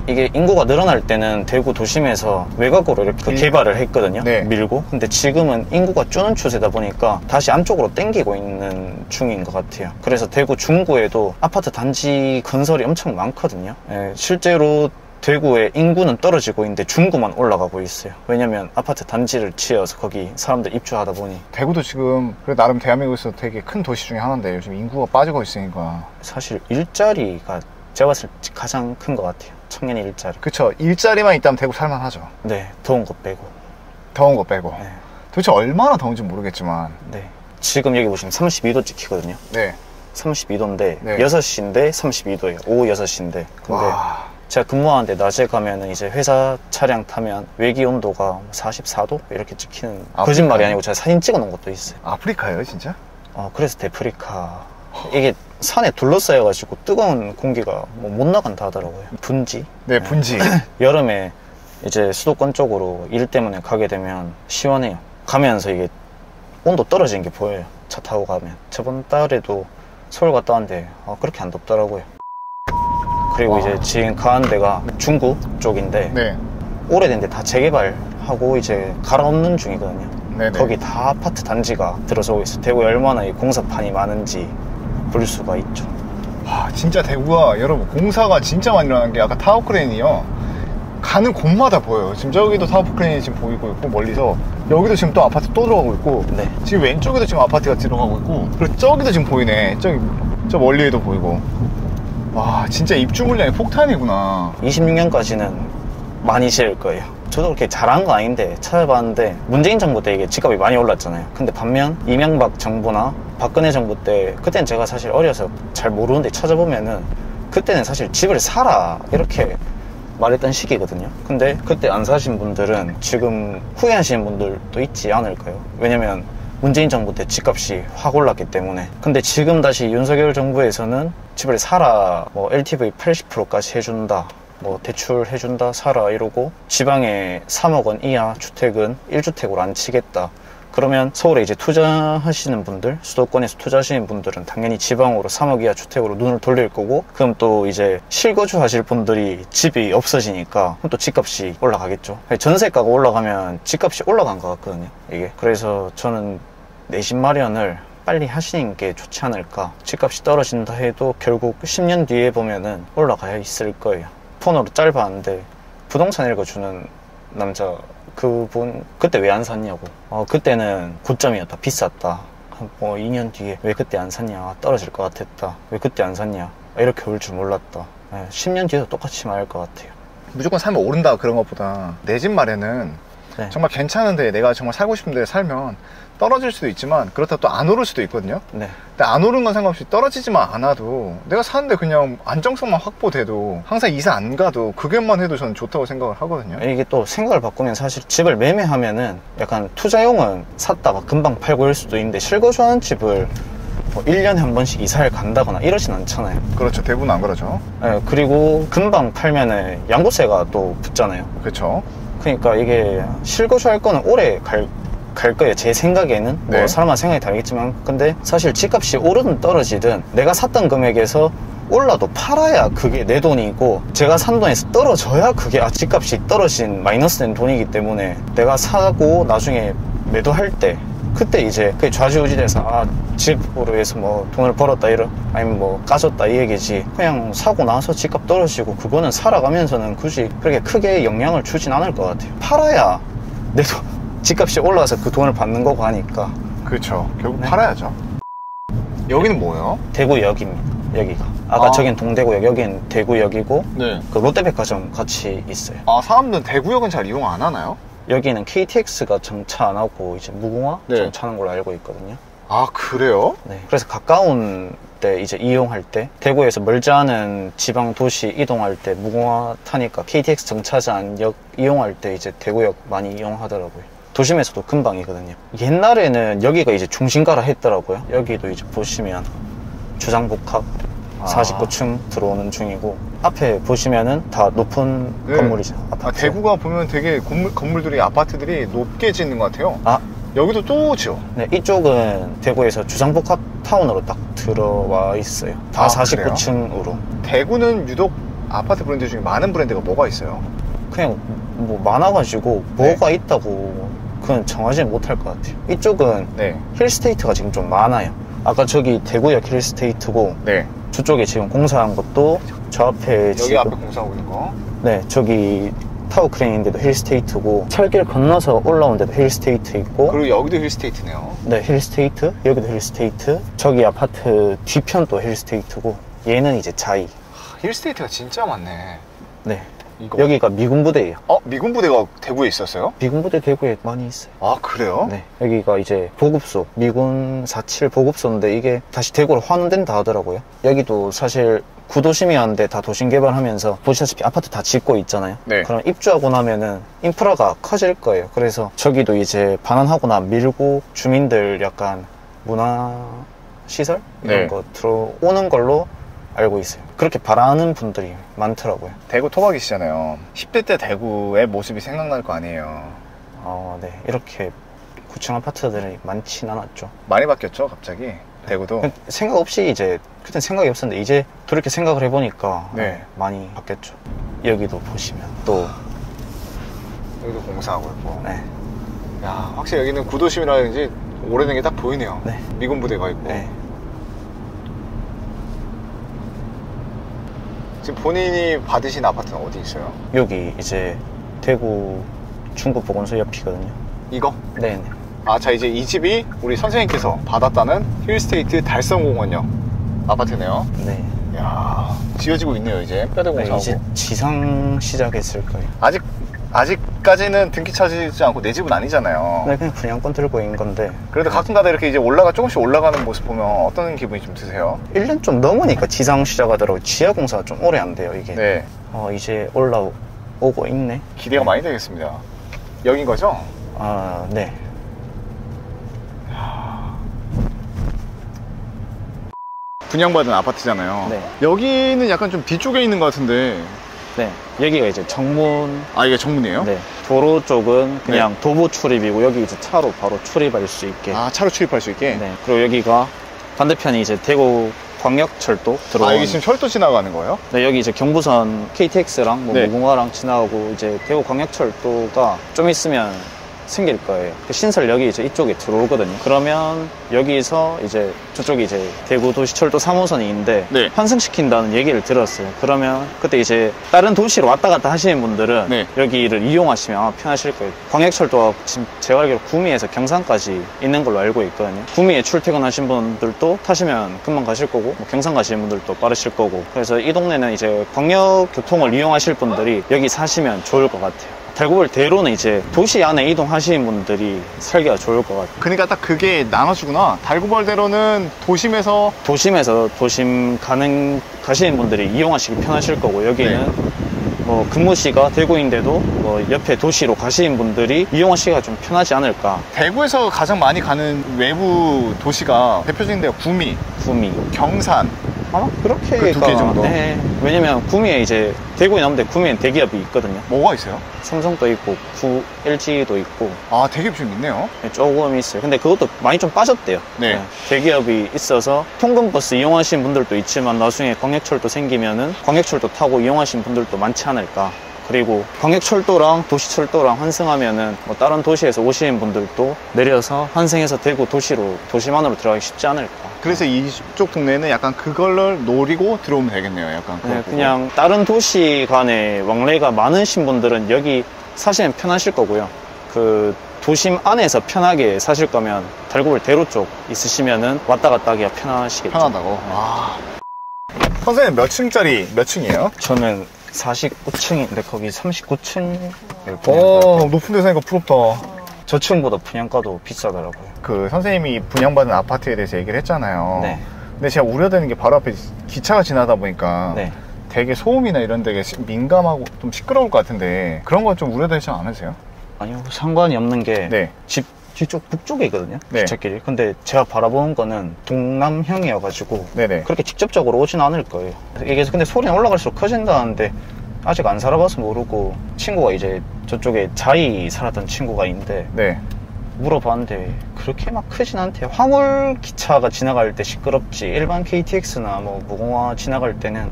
이게 인구가 늘어날 때는 대구 도심에서 외곽으로 이렇게 개발을 했거든요. 네. 밀고. 근데 지금은 인구가 줄는 추세다 보니까 다시 안쪽으로 땡기고 있는 중인 것 같아요. 그래서 대구 중구에도 아파트 단지 건설이 엄청 많거든요. 예, 실제로 대구의 인구는 떨어지고 있는데 중구만 올라가고 있어요. 왜냐면 아파트 단지를 지어서 거기 사람들 입주하다 보니. 대구도 지금 그래 나름 대한민국에서 되게 큰 도시 중에 하나인데 요즘 인구가 빠지고 있으니까 사실 일자리가 제가 봤을 때 가장 큰 것 같아요. 청년 일자리. 그쵸. 일자리만 있다면 대구 살만하죠. 네, 더운 거 빼고. 더운 거 빼고. 네. 도대체 얼마나 더운지 모르겠지만. 네. 지금 여기 보시면 32도 찍히거든요. 네. 32도인데 네. 6시인데 32도예요. 오후 6시인데. 근데 와. 제가 근무하는데 낮에 가면은 이제 회사 차량 타면 외기 온도가 44도 이렇게 찍히는. 아프리카요? 거짓말이 아니고 제가 사진 찍어 놓은 것도 있어요. 아프리카예요, 진짜? 그래서 데프리카. 이게 산에 둘러싸여가지고 뜨거운 공기가 뭐 못 나간다 하더라고요. 분지. 네, 분지. 여름에 이제 수도권 쪽으로 일 때문에 가게 되면 시원해요. 가면서 이게 온도 떨어지는 게 보여요. 차 타고 가면. 저번 달에도 서울 갔다 왔는데 그렇게 안 덥더라고요. 그리고 이제 지금 가는 데가 중구 쪽인데 네. 오래된데 다 재개발하고 이제 갈아엎는 중이거든요. 네네. 거기 다 아파트 단지가 들어서고 있어요. 대구에 얼마나 이 공사판이 많은지 볼 수가 있죠. 와, 진짜 대구가 여러분 공사가 진짜 많이 일어나는 게 아까 타워크레인이요. 가는 곳마다 보여요. 지금 저기도 타워크레인이 지금 보이고 있고 멀리서 여기도 지금 또 아파트 또 들어가고 있고 네. 지금 왼쪽에도 지금 아파트가 들어가고 있고 그리고 저기도 지금 보이네. 저 멀리에도 보이고. 와, 진짜 입주 물량이 폭탄이구나. 26년까지는 많이 지을 거예요. 저도 그렇게 잘한 거 아닌데 찾아봤는데 문재인 정부 때 이게 집값이 많이 올랐잖아요. 근데 반면 이명박 정부나 박근혜 정부 때 그때는 제가 사실 어려서 잘 모르는데 찾아보면은 그때는 사실 집을 사라 이렇게 말했던 시기거든요. 근데 그때 안 사신 분들은 지금 후회하시는 분들도 있지 않을까요? 왜냐면 문재인 정부 때 집값이 확 올랐기 때문에. 근데 지금 다시 윤석열 정부에서는 집을 사라, 뭐 LTV 80%까지 해준다, 뭐 대출 해준다, 사라 이러고 지방에 3억 원 이하 주택은 1주택으로 안 치겠다. 그러면 서울에 이제 투자하시는 분들, 수도권에서 투자하시는 분들은 당연히 지방으로 3억 이하 주택으로 눈을 돌릴 거고, 그럼 또 이제 실거주 하실 분들이 집이 없어지니까 그럼 또 집값이 올라가겠죠. 전세가가 올라가면 집값이 올라간 것 같거든요, 이게. 그래서 저는 내 집 마련을 빨리 하시는 게 좋지 않을까. 집값이 떨어진다 해도 결국 10년 뒤에 보면은 올라가야 있을 거예요. 폰으로 짧았는데 부동산 읽어주는 남자 그분 그때 왜 안 샀냐고. 그때는 고점이었다, 비쌌다. 뭐 2년 뒤에 왜 그때 안 샀냐, 떨어질 것 같았다, 왜 그때 안 샀냐, 이렇게 올 줄 몰랐다. 10년 뒤에도 똑같이 말할 것 같아요. 무조건 살면 오른다 그런 것보다 내 집 마련은 네. 정말 괜찮은데 내가 정말 살고 싶은데 살면 떨어질 수도 있지만 그렇다고 또 안 오를 수도 있거든요. 네. 근데 안 오른 건 상관없이 떨어지지만 않아도 내가 사는데 그냥 안정성만 확보돼도 항상 이사 안 가도 그게만 해도 저는 좋다고 생각을 하거든요. 이게 또 생각을 바꾸면 사실 집을 매매하면은 약간 투자용은 샀다가 금방 팔고 일 수도 있는데 실거주하는 집을 뭐 1년에 한 번씩 이사를 간다거나 이러진 않잖아요. 그렇죠. 대부분 안 그러죠. 네, 그리고 금방 팔면은 양도세가 또 붙잖아요. 그렇죠. 그러니까 이게 실거주할 거는 오래 갈 거예요. 제 생각에는. 네. 뭐 사람마다 생각이 다르겠지만, 근데 사실 집값이 오르든 떨어지든 내가 샀던 금액에서 올라도 팔아야 그게 내 돈이고, 제가 산 돈에서 떨어져야 그게 집값이 떨어진 마이너스된 돈이기 때문에 내가 사고 나중에 매도할 때 그때 이제 그게 좌지우지돼서 집으로 해서 뭐 돈을 벌었다 아니면 뭐 까졌다 이 얘기지, 그냥 사고 나서 집값 떨어지고 그거는 살아가면서는 굳이 그렇게 크게 영향을 주진 않을 것 같아요. 팔아야 내 돈 집값이 올라가서 그 돈을 받는 거고 하니까. 그렇죠. 결국 네. 팔아야죠. 여기는 뭐예요? 대구역입니다. 여기가 아까 저긴 동대구역, 여기는 대구역이고, 네. 그 롯데백화점 같이 있어요. 사람들은 대구역은 잘 이용 안 하나요? 여기는 KTX가 정차 안 하고 이제 무궁화 네. 정차하는 걸로 알고 있거든요. 아, 그래요? 네. 그래서 가까운 때 이제 이용할 때, 대구에서 멀지 않은 지방 도시 이동할 때 무궁화 타니까 KTX 정차장 역 이용할 때 이제 대구역 많이 이용하더라고요. 도심에서도 금방이거든요. 옛날에는 여기가 이제 중심가라 했더라고요. 여기도 이제 보시면 주상복합 49층 들어오는 중이고, 앞에 보시면은 다 높은 네. 건물이죠. 아파트. 대구가 보면 되게 건물들이, 아파트들이 높게 짓는 것 같아요. 여기도 또 지어. 네, 이쪽은 대구에서 주상복합 타운으로 딱 들어와 있어요. 다 49층으로. 대구는 유독 아파트 브랜드 중에 많은 브랜드가 뭐가 있어요? 그냥 뭐 많아가지고 뭐가 있다고 그건 정하지는 못할 것 같아요. 이쪽은 네. 힐스테이트가 지금 좀 많아요. 아까 저기 대구역 힐스테이트고 네. 저쪽에 지금 공사한 것도 저 앞에 여기 지금 앞에 공사하고 있는 거. 네, 저기 타워 크레인인데도 힐스테이트고 철길 건너서 올라온 데도 힐스테이트 있고 그리고 여기도 힐스테이트네요. 네, 힐스테이트, 여기도 힐스테이트, 저기 아파트 뒤편도 힐스테이트고 얘는 이제 자이. 힐스테이트가 진짜 많네. 네, 이거. 여기가 미군 부대예요. 미군 부대가 대구에 있었어요? 미군 부대 대구에 많이 있어요. 아, 그래요? 네, 여기가 이제 보급소, 미군 47 보급소인데 이게 다시 대구로 환원된다 하더라고요. 여기도 사실 구도심이었는데 다 도심 개발하면서 보시다시피 아파트 다 짓고 있잖아요. 네. 그럼 입주하고 나면은 인프라가 커질 거예요. 그래서 저기도 이제 반환하거나 밀고 주민들 약간 문화 시설 이런 네. 거 들어오는 걸로 알고 있어요. 그렇게 바라는 분들이 많더라고요. 대구 토박이시잖아요. 10대 때 대구의 모습이 생각날 거 아니에요. 네, 이렇게 구층 아파트들이 많진 않았죠. 많이 바뀌었죠, 갑자기? 대구도. 생각 없이 이제 그땐 생각이 없었는데 이제 그렇게 생각을 해보니까 네. 많이 바뀌었죠. 여기도 보시면 또 여기도 공사하고 있고. 네. 야, 확실히 여기는 구도심이라든지 오래된 게 딱 보이네요. 네. 미군 부대가 있고. 네. 지금 본인이 받으신 아파트는 어디 있어요? 여기 이제 대구 중구보건소 옆이거든요. 이거? 네네. 자, 이제 이 집이 우리 선생님께서 받았다는 힐스테이트 달성공원역 아파트네요. 네. 이야, 지어지고 있네요, 이제. 뼈대 네, 공사하고. 이제 지상 시작했을 거예요. 아직까지는 등기 차지지 않고 내 집은 아니잖아요. 네, 그냥 분양권 들고 있는 건데 그래도 가끔가다 이렇게 이제 조금씩 올라가는 모습 보면 어떤 기분이 좀 드세요? 1년 좀 넘으니까 지상 시작하더라고요. 지하 공사가 좀 오래 안 돼요, 이게. 네. 이제 올라오고 있네. 기대가 많이 되겠습니다. 여긴 거죠? 네. 분양받은 아파트잖아요. 네. 여기는 약간 좀 뒤쪽에 있는 것 같은데. 네. 여기가 이제 정문. 이게 정문이에요? 네. 도로 쪽은 그냥 도보 출입이고 여기 이제 차로 바로 출입할 수 있게. 차로 출입할 수 있게? 네. 그리고 여기가 반대편이 이제 대구 광역철도 들어오는. 여기 지금 철도 지나가는 거예요? 네, 여기 이제 경부선 KTX랑 네. 무궁화랑 지나가고 이제 대구 광역철도가 좀 있으면 생길 거예요. 그 신설역이 이제 이쪽에 들어오거든요. 그러면 여기서 이제 저쪽이 이제 대구 도시철도 3호선이 있는데 네. 환승시킨다는 얘기를 들었어요. 그러면 그때 이제 다른 도시로 왔다 갔다 하시는 분들은 네. 여기를 이용하시면 아마 편하실 거예요. 광역철도가 지금 제가 알기로 구미에서 경산까지 있는 걸로 알고 있거든요. 구미에 출퇴근하신 분들도 타시면 금방 가실 거고 뭐 경산 가시는 분들도 빠르실 거고, 그래서 이 동네는 이제 광역교통을 이용하실 분들이 여기 사시면 좋을 것 같아요. 달구벌 대로는 이제 도시 안에 이동하시는 분들이 살기가 좋을 것 같아요. 그러니까 딱 그게 나눠주구나. 달구벌대로는 도심에서 도심 가시는 분들이 이용하시기 편하실 거고, 여기는 뭐 근무시가 대구인데도 뭐 옆에 도시로 가시는 분들이 이용하시기가 좀 편하지 않을까. 대구에서 가장 많이 가는 외부 도시가 대표적인 데가 구미, 경산. 아마 그렇게 그 2개 정도? 네. 왜냐면 구미에 이제 대구에 나오는데 구미엔 대기업이 있거든요. 뭐가 있어요? 삼성도 있고 LG도 있고. 대기업 좀 있네요. 네, 조금 있어요. 근데 그것도 많이 좀 빠졌대요. 네. 대기업이 있어서 통근버스 이용하시는 분들도 있지만 나중에 광역철도 생기면은 광역철도 타고 이용하시는 분들도 많지 않을까. 그리고 광역철도랑 도시철도랑 환승하면은 뭐 다른 도시에서 오시는 분들도 내려서 환승해서 대구 도심 안으로 들어가기 쉽지 않을까. 그래서 이쪽 동네는 약간 그걸 노리고 들어오면 되겠네요. 약간 네, 그냥 다른 도시 간에 왕래가 많으신 분들은 여기 사시면 편하실 거고요. 그 도심 안에서 편하게 사실 거면 달구벌 대로 쪽 있으시면은 왔다 갔다 하기가 편하시겠죠. 편하다고. 선생님 몇 층이에요? 저는 49층인데 거기 39층. 높은 데 사니까 부럽다. 저층보다 분양가도 비싸더라고요. 그 선생님이 분양받은 아파트에 대해서 얘기를 했잖아요. 네. 근데 제가 우려되는 게 바로 앞에 기차가 지나다 보니까 네. 되게 소음이나 이런 데가 민감하고 좀 시끄러울 것 같은데 그런 건 좀 우려되지 않으세요? 아니요, 상관이 없는 게 네. 집 뒤쪽 북쪽에 있거든요. 네. 기찻길이. 근데 제가 바라보는 거는 동남형이어가지고 네네. 그렇게 직접적으로 오진 않을 거예요. 이게 근데 소리는 올라갈수록 커진다는데 아직 안 살아봐서 모르고, 친구가 이제 저쪽에 자이 살았던 친구가 있는데 네. 물어봤는데 그렇게 막 크진 않대요. 화물 기차가 지나갈 때 시끄럽지 일반 KTX나 뭐 무궁화 지나갈 때는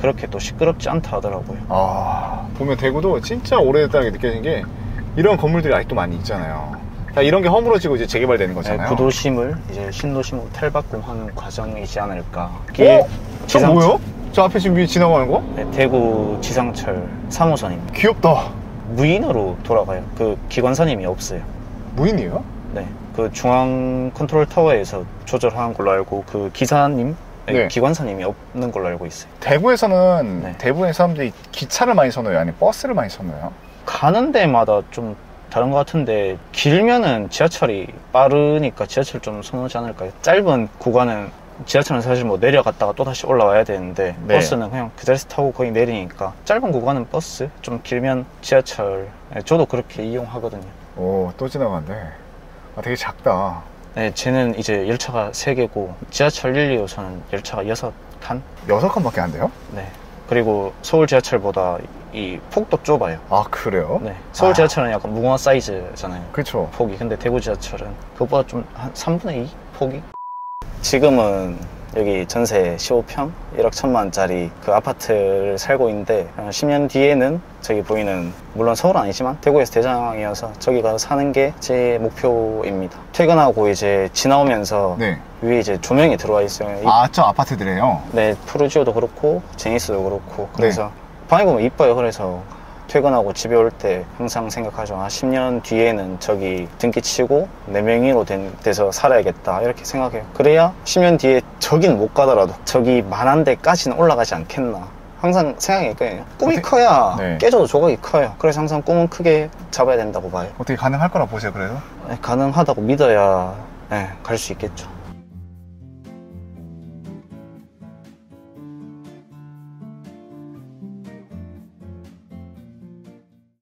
그렇게 또 시끄럽지 않다 하더라고요. 아, 보면 대구도 진짜 오래됐다는 게 느껴진 게 이런 건물들이 아직도 많이 있잖아요. 자, 이런 게 허물어지고 이제 재개발되는 거잖아요. 구도심을 이제 신도심으로 탈바꿈하는 과정이지 않을까. 저 뭐요? 저 앞에 지금 위에 지나가는 거? 네, 대구 지상철 3호선입니다. 귀엽다. 무인으로 돌아가요. 그 기관사님이 없어요. 무인이에요? 네, 그 중앙 컨트롤 타워에서 조절하는 걸로 알고 그 기사님, 네. 기관사님이 없는 걸로 알고 있어요. 대구에서는 네. 대부분의 사람들이 기차를 많이 선호해요? 아니면 버스를 많이 선호해요? 가는 데마다 좀 다른 것 같은데 길면은 지하철이 빠르니까 지하철 좀 선호하지 않을까요? 짧은 구간은 지하철은 사실 뭐 내려갔다가 또 다시 올라와야 되는데 네. 버스는 그냥 그 자리에서 타고 거의 내리니까 짧은 구간은 버스, 좀 길면 지하철. 저도 그렇게 이용하거든요. 오, 또 지나가는데. 아, 되게 작다. 네, 쟤는 이제 열차가 3개고 지하철 1, 2호선은 열차가 6칸? 6칸밖에 안 돼요? 네. 그리고 서울 지하철보다 이 폭도 좁아요. 아, 그래요? 네. 서울 지하철은 약간 무궁화 사이즈잖아요. 그쵸. 폭이. 근데 대구 지하철은 그것보다 좀 한 3분의 2 폭이? 지금은 여기 전세 15평 1억 1천만짜리 그 아파트를 살고 있는데 10년 뒤에는 저기 보이는, 물론 서울은 아니지만 대구에서 대장이어서 저기 가서 사는 게 제 목표입니다. 퇴근하고 이제 지나오면서 네. 위에 이제 조명이 들어와 있어요. 아, 저 아파트들이에요? 네, 푸르지오도 그렇고 제니스도 그렇고. 그래서 방에 보면 이뻐요. 그래서 퇴근하고 집에 올 때 항상 생각하죠. 10년 뒤에는 저기 등기 치고 내 명의로 돼서 살아야겠다, 이렇게 생각해요. 그래야 10년 뒤에 저기는 못 가더라도 저기 만한 데까지는 올라가지 않겠나, 항상 생각했거든요. 꿈이 커야 네. 깨져도 조각이 커요. 그래서 항상 꿈은 크게 잡아야 된다고 봐요. 어떻게 가능할 거라 보세요, 그래도? 가능하다고 믿어야 갈 수 있겠죠.